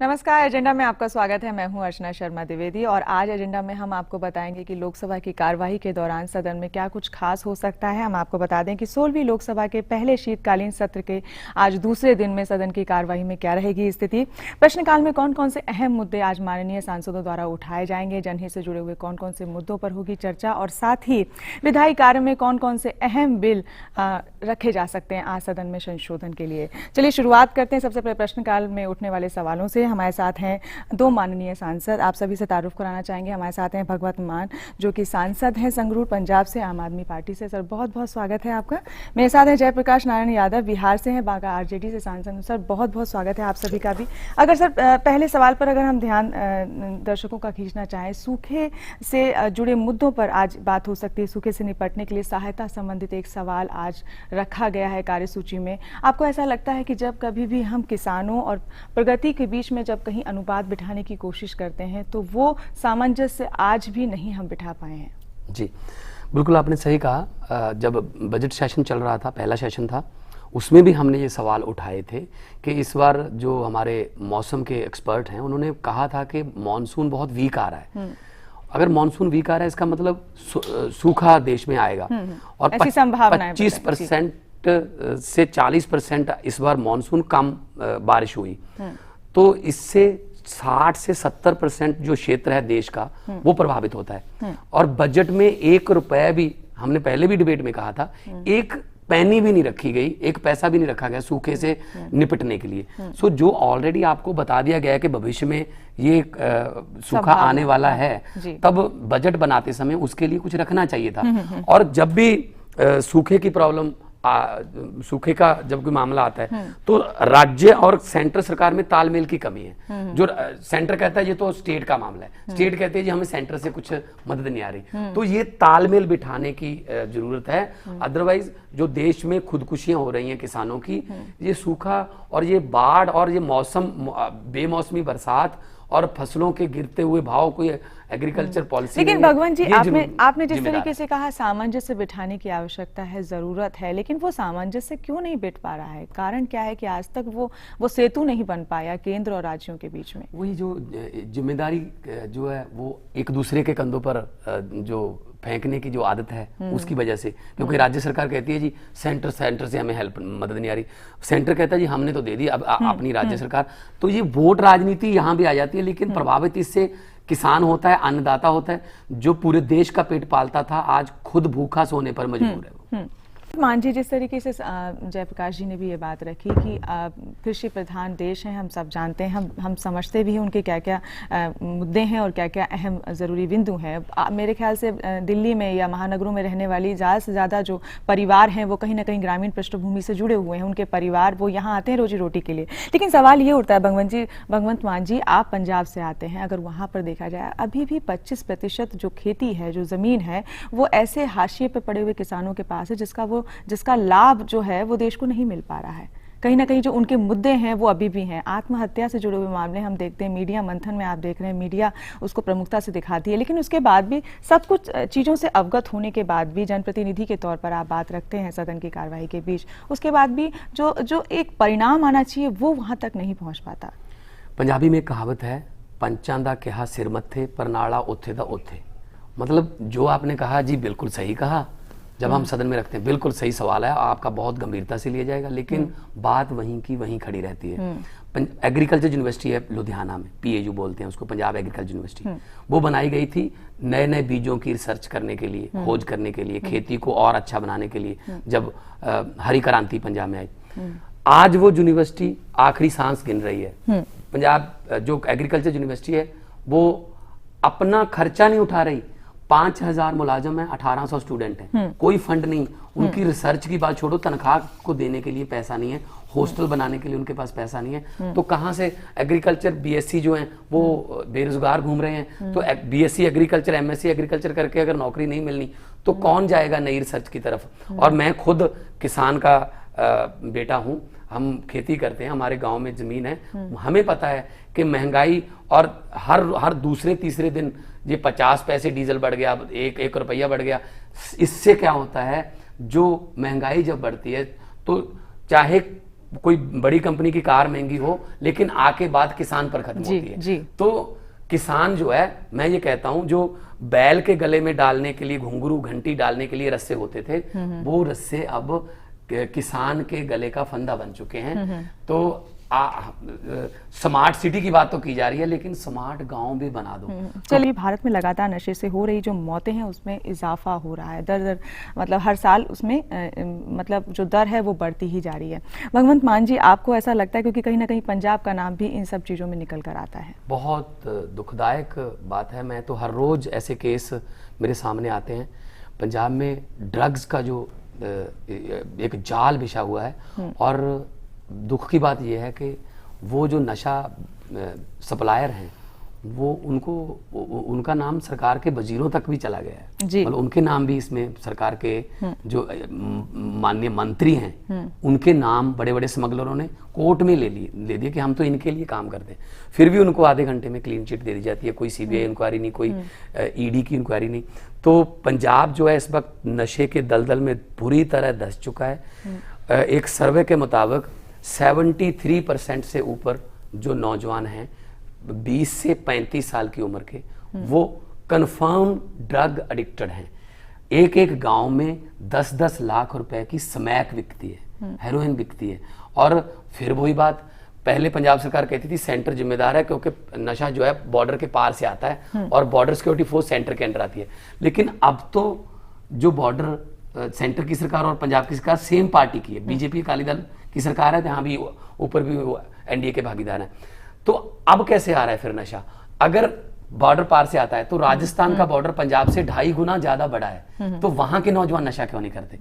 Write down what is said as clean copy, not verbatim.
नमस्कार। एजेंडा में आपका स्वागत है। मैं हूं अर्चना शर्मा द्विवेदी और आज एजेंडा में हम आपको बताएंगे कि लोकसभा की कार्यवाही के दौरान सदन में क्या कुछ खास हो सकता है। हम आपको बता दें कि 16वीं लोकसभा के पहले शीतकालीन सत्र के आज दूसरे दिन में सदन की कार्यवाही में क्या रहेगी स्थिति, प्रश्नकाल में कौन कौन से अहम मुद्दे आज माननीय सांसदों द्वारा उठाए जाएंगे, जनहित से जुड़े हुए कौन कौन से मुद्दों पर होगी चर्चा और साथ ही विधायी कार्य में कौन कौन से अहम बिल रखे जा सकते हैं आज सदन में संशोधन के लिए। चलिए शुरुआत करते हैं सबसे पहले प्रश्नकाल में उठने वाले सवालों से। हमारे साथ हैं दो माननीय सांसद, आप सभी से तारुफ कराना चाहेंगे। हमारे साथ हैं भगवत मान जो कि सांसद हैं संगरूर पंजाब से, आम आदमी पार्टी से। सर बहुत बहुत स्वागत है आपका। मेरे साथ है जयप्रकाश नारायण यादव, बिहार से हैं, बांका आरजेडी से सांसद। सर बहुत बहुत स्वागत है आप सभी का भी। अगर सर पहले सवाल पर अगर हम ध्यान दर्शकों का खींचना चाहें, सूखे से जुड़े मुद्दों पर आज बात हो सकती है। सूखे से निपटने के लिए सहायता संबंधित एक सवाल आज रखा गया है कार्यसूची में। आपको ऐसा लगता है कि जब कभी भी हम किसानों और प्रगति के बीच में जब कहीं अनुपात बिठाने की कोशिश करते हैं तो वो सामंजस्य आज भी नहीं हम बिठा पाए हैं? जी बिल्कुल, आपने सही कहा। जब बजट सेशन चल रहा था, पहला सेशन था, उसमें भी हमने ये सवाल उठाए थे कि इस बार जो हमारे मौसम के एक्सपर्ट हैं उन्होंने कहा था कि मानसून बहुत वीक आ रहा है। अगर मानसून वीक आ रहा है इसका मतलब सूखा देश में आएगा और ऐसी संभावना है। 25% से 40% इस बार मानसून कम बारिश हुई, तो इससे 60 से 70% जो क्षेत्र है देश का वो प्रभावित होता है। और बजट में 1 रुपया भी, हमने पहले भी डिबेट में कहा था, 1 पैनी भी नहीं रखी गई, 1 पैसा भी नहीं रखा गया सूखे से निपटने के लिए। सो जो ऑलरेडी आपको बता दिया गया है कि भविष्य में ये सूखा आने वाला है, तब बजट बनाते समय उसके लिए कुछ रखना चाहिए था। और जब भी सूखे की प्रॉब्लम, सूखे का जब कोई मामला आता है तो राज्य और सेंटर सरकार में तालमेल की कमी है। जो सेंटर कहता है ये तो स्टेट का मामला है, स्टेट कहते हैं जी हमें सेंटर से कुछ मदद नहीं आ रही, तो ये तालमेल बिठाने की जरूरत है। अदरवाइज जो देश में खुदकुशियां हो रही हैं किसानों की, ये सूखा और ये बाढ़ और ये मौसम, बेमौसमी बरसात और फसलों के गिरते हुए भाव को एग्रीकल्चर पॉलिसी। लेकिन भगवान जी, आपने जिस तरीके से कहा सामंजस्य बिठाने की आवश्यकता है, जरूरत है, लेकिन वो सामंजस्य क्यों नहीं बिठ पा रहा है? कारण क्या है कि आज तक वो सेतु नहीं बन पाया केंद्र और राज्यों के बीच में? वही जो जिम्मेदारी जो है वो एक दूसरे के कंधों पर जो फेंकने की जो आदत है उसकी वजह से, क्योंकि राज्य सरकार कहती है जी सेंटर से हमें हेल्प मदद नहीं आ रही, सेंटर कहता है जी हमने तो दे दी, अब अपनी राज्य सरकार। तो ये वोट राजनीति यहाँ भी आ जाती है, लेकिन प्रभावित इससे किसान होता है, अन्नदाता होता है, जो पूरे देश का पेट पालता था, आज खुद भूखा सोने पर मजबूर है। मान जी, जिस तरीके से जयप्रकाश जी ने भी ये बात रखी कि कृषि प्रधान देश है, हम सब जानते हैं, हम समझते भी हैं उनके क्या क्या मुद्दे हैं और क्या क्या अहम ज़रूरी बिंदु हैं। मेरे ख्याल से दिल्ली में या महानगरों में रहने वाली ज़्यादा से ज़्यादा जो परिवार हैं वो कहीं ना कहीं ग्रामीण पृष्ठभूमि से जुड़े हुए हैं, उनके परिवार वो यहाँ आते हैं रोजी रोटी के लिए। लेकिन सवाल ये उठता है भगवंत मान जी, आप पंजाब से आते हैं, अगर वहाँ पर देखा जाए अभी भी 25% जो खेती है, जो ज़मीन है, वो ऐसे हाशिए पर पड़े हुए किसानों के पास है जिसका लाभ जो है वो देश को नहीं मिल पा रहा है। कहीं ना कहीं जो उनके मुद्दे हैं वो अभी भी हैं। आत्महत्या से जुड़े हुए मामले हम देखते हैं, मीडिया मंथन में आप देख रहे हैं, मीडिया उसको प्रमुखता से दिखाती है, लेकिन उसके बाद भी सब कुछ चीज़ों से अवगत होने के बाद भी जनप्रतिनिधि के तौर पर आप बात रखते हैं सदन की कार्यवाही के बीच, उसके बाद भी जो एक परिणाम आना चाहिए वो वहाँ तक नहीं पहुँच पाता। पंजाबी में कहावत है, पंचां दा कहा सिर मत्थे पर नाला ओथे दा ओथे। मतलब जो आपने कहा जी बिल्कुल सही कहा, जब हम सदन में रखते हैं बिल्कुल सही सवाल है, आपका बहुत गंभीरता से लिया जाएगा, लेकिन बात वहीं की वहीं खड़ी रहती है। एग्रीकल्चर यूनिवर्सिटी है लुधियाना में, PAU बोलते हैं उसको, पंजाब एग्रीकल्चर यूनिवर्सिटी, वो बनाई गई थी नए नए बीजों की रिसर्च करने के लिए, खोज करने के लिए, खेती को और अच्छा बनाने के लिए, जब हरी क्रांति पंजाब में आई। आज वो यूनिवर्सिटी आखिरी सांस गिन रही है। पंजाब जो एग्रीकल्चर यूनिवर्सिटी है वो अपना खर्चा नहीं उठा रही, 5000 मुलाजम है, 1800 स्टूडेंट हैं, कोई फंड नहीं, उनकी रिसर्च की बात छोड़ो, तनख्वाह को देने के लिए पैसा नहीं है, हॉस्टल बनाने के लिए उनके पास पैसा नहीं है, तो कहाँ से एग्रीकल्चर BSc जो हैं वो बेरोजगार घूम रहे हैं, तो BSc एग्रीकल्चर, MSc एग्रीकल्चर करके अगर नौकरी नहीं मिलनी तो कौन जाएगा नई रिसर्च की तरफ। और मैं खुद किसान का बेटा हूँ, हम खेती करते हैं, हमारे गांव में जमीन है, हमें पता है कि महंगाई और हर दूसरे तीसरे दिन ये 50 पैसे डीजल बढ़ गया, एक रुपया बढ़ गया। इससे क्या होता है, जो महंगाई जब बढ़ती है तो चाहे कोई बड़ी कंपनी की कार महंगी हो लेकिन आके बाद किसान पर खत्म जी, होती है। जी। तो किसान जो है, मैं ये कहता हूं, जो बैल के गले में डालने के लिए घुंघरू घंटी डालने के लिए रस्से होते थे, वो रस्से अब किसान के गले का फंदा बन चुके हैं। तो स्मार्ट सिटी की बात तो की जा रही है, लेकिन स्मार्ट गांव भी बना दो। चलिए, भारत में लगातार नशे से हो रही जो मौतें हैं उसमें इजाफा हो रहा है, दर मतलब हर साल उसमें मतलब जो दर है वो बढ़ती ही जा रही है। भगवंत मान जी, आपको ऐसा लगता है, क्योंकि कहीं ना कहीं पंजाब का नाम भी इन सब चीज़ों में निकल कर आता है? बहुत दुखदायक बात है। मैं तो हर रोज ऐसे केस मेरे सामने आते हैं। पंजाब में ड्रग्स का जो एक जाल बिछा हुआ है, और दुख की बात यह है कि वो जो नशा सप्लायर हैं, वो उनका नाम सरकार के वजीरों तक भी चला गया है। मतलब उनके नाम भी इसमें सरकार के जो माननीय मंत्री हैं, उनके नाम बड़े बड़े स्मगलरों ने कोर्ट में ले दिए कि हम तो इनके लिए काम करते हैं। फिर भी उनको आधे घंटे में क्लीन चिट दे दी जाती है। कोई सीबीआई इंक्वायरी नहीं, कोई ईडी की इंक्वायरी नहीं। तो पंजाब जो है इस वक्त नशे के दलदल में बुरी तरह धंस चुका है। एक सर्वे के मुताबिक 73% से ऊपर जो नौजवान हैं 20 से 35 साल की उम्र के, वो कंफर्म ड्रग एडिक्टेड हैं। एक एक गांव में 10-10 लाख रुपए की स्मैक बिकती है, हेरोइन बिकती है। और फिर वही बात, पहले पंजाब सरकार कहती थी सेंटर जिम्मेदार है, क्योंकि नशा जो है बॉर्डर के पार से आता है और बॉर्डर सिक्योरिटी फोर्स सेंटर के अंडर आती है। लेकिन अब तो जो बॉर्डर सेंटर की सरकार और पंजाब की सरकार सेम पार्टी की है, बीजेपी अकाली दल की सरकार है, जहां भी ऊपर भी एनडीए के भागीदार हैं। तो अब कैसे आ रहा है फिर नशा? अगर बॉर्डर पार से आता है तो राजस्थान का बॉर्डर पंजाब से 2.5 गुना ज्यादा बड़ा है, तो वहां के नौजवान नशा क्यों नहीं करते?